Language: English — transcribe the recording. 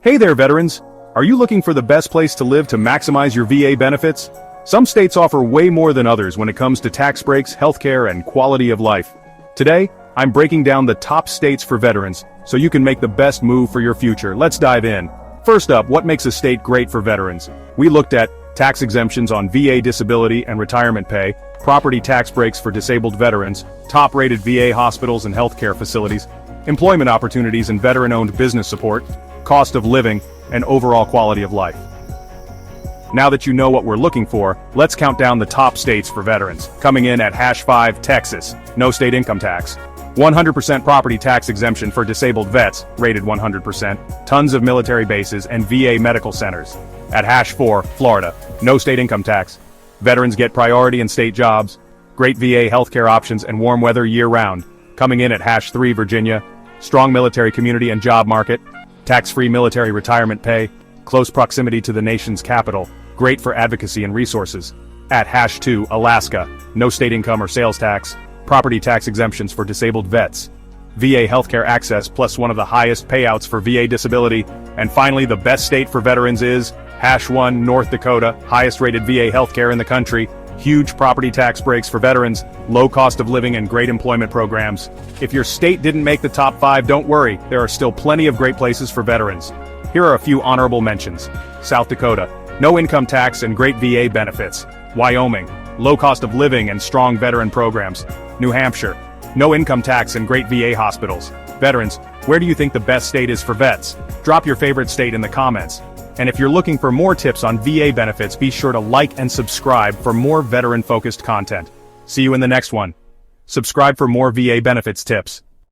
Hey there, veterans! Are you looking for the best place to live to maximize your VA benefits? Some states offer way more than others when it comes to tax breaks, healthcare, and quality of life. Today, I'm breaking down the top states for veterans, so you can make the best move for your future. Let's dive in. First up, what makes a state great for veterans? We looked at tax exemptions on VA disability and retirement pay, property tax breaks for disabled veterans, top-rated VA hospitals and healthcare facilities, employment opportunities and veteran-owned business support, cost of living, and overall quality of life. Now that you know what we're looking for, let's count down the top states for veterans. Coming in at #5, Texas, no state income tax. 100% property tax exemption for disabled vets, rated 100%, tons of military bases and VA medical centers. At #4, Florida, no state income tax. Veterans get priority in state jobs, great VA healthcare options and warm weather year-round. Coming in at #3, Virginia, strong military community and job market, tax-free military retirement pay, close proximity to the nation's capital, great for advocacy and resources. At #2, Alaska, no state income or sales tax, property tax exemptions for disabled vets, VA healthcare access plus one of the highest payouts for VA disability, and finally the best state for veterans is #1, North Dakota, highest rated VA healthcare in the country, huge property tax breaks for veterans, low cost of living and great employment programs. If your state didn't make the top 5, don't worry, there are still plenty of great places for veterans. Here are a few honorable mentions. South Dakota, no income tax and great VA benefits. Wyoming, low cost of living and strong veteran programs. New Hampshire, no income tax and great VA hospitals. Veterans, where do you think the best state is for vets? Drop your favorite state in the comments. And if you're looking for more tips on VA benefits, be sure to like and subscribe for more veteran-focused content. See you in the next one. Subscribe for more VA benefits tips.